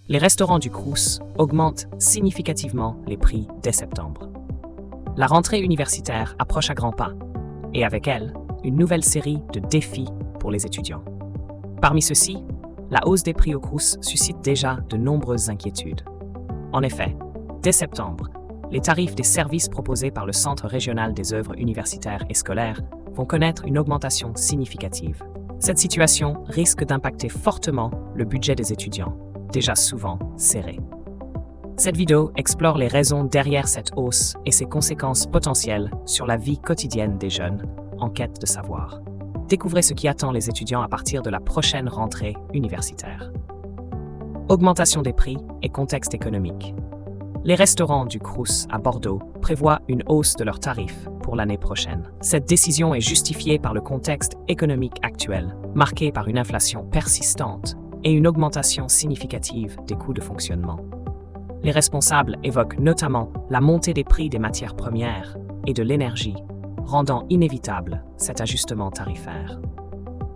Les restaurants du Crous augmentent significativement les prix dès septembre. La rentrée universitaire approche à grands pas, et avec elle, une nouvelle série de défis pour les étudiants. Parmi ceux-ci, la hausse des prix au Crous suscite déjà de nombreuses inquiétudes. En effet, dès septembre, les tarifs des services proposés par le Centre régional des œuvres universitaires et scolaires vont connaître une augmentation significative. Cette situation risque d'impacter fortement le budget des étudiants, déjà souvent serré. Cette vidéo explore les raisons derrière cette hausse et ses conséquences potentielles sur la vie quotidienne des jeunes en quête de savoir. Découvrez ce qui attend les étudiants à partir de la prochaine rentrée universitaire. Augmentation des prix et contexte économique. Les restaurants du Crous à Bordeaux prévoient une hausse de leurs tarifs pour l'année prochaine. Cette décision est justifiée par le contexte économique actuel, marqué par une inflation persistante et une augmentation significative des coûts de fonctionnement. Les responsables évoquent notamment la montée des prix des matières premières et de l'énergie, rendant inévitable cet ajustement tarifaire.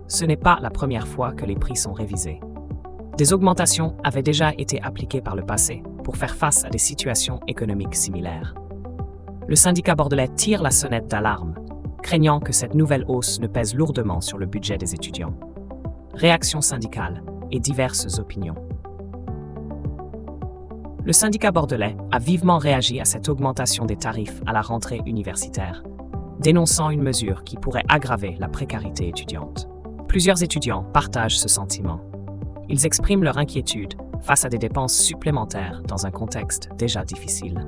Ce n'est pas la première fois que les prix sont révisés. Des augmentations avaient déjà été appliquées par le passé pour faire face à des situations économiques similaires. Le syndicat bordelais tire la sonnette d'alarme, craignant que cette nouvelle hausse ne pèse lourdement sur le budget des étudiants. Réaction syndicale et diverses opinions. Le syndicat bordelais a vivement réagi à cette augmentation des tarifs à la rentrée universitaire, dénonçant une mesure qui pourrait aggraver la précarité étudiante. Plusieurs étudiants partagent ce sentiment. Ils expriment leur inquiétude face à des dépenses supplémentaires dans un contexte déjà difficile.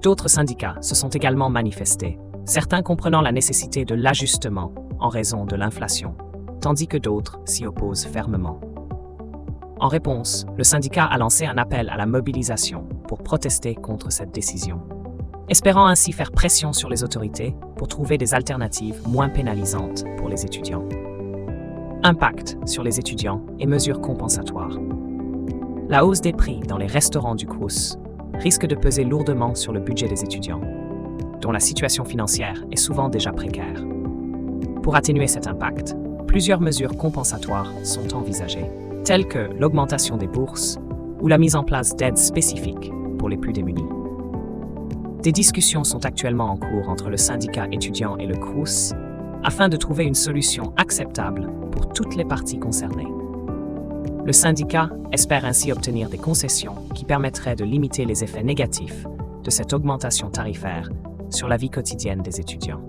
D'autres syndicats se sont également manifestés, certains comprenant la nécessité de l'ajustement en raison de l'inflation, tandis que d'autres s'y opposent fermement. En réponse, le syndicat a lancé un appel à la mobilisation pour protester contre cette décision, espérant ainsi faire pression sur les autorités pour trouver des alternatives moins pénalisantes pour les étudiants. Impact sur les étudiants et mesures compensatoires. La hausse des prix dans les restaurants du Crous risque de peser lourdement sur le budget des étudiants, dont la situation financière est souvent déjà précaire. Pour atténuer cet impact, plusieurs mesures compensatoires sont envisagées, telles que l'augmentation des bourses ou la mise en place d'aides spécifiques pour les plus démunis. Des discussions sont actuellement en cours entre le syndicat étudiant et le Crous afin de trouver une solution acceptable pour toutes les parties concernées. Le syndicat espère ainsi obtenir des concessions qui permettraient de limiter les effets négatifs de cette augmentation tarifaire sur la vie quotidienne des étudiants.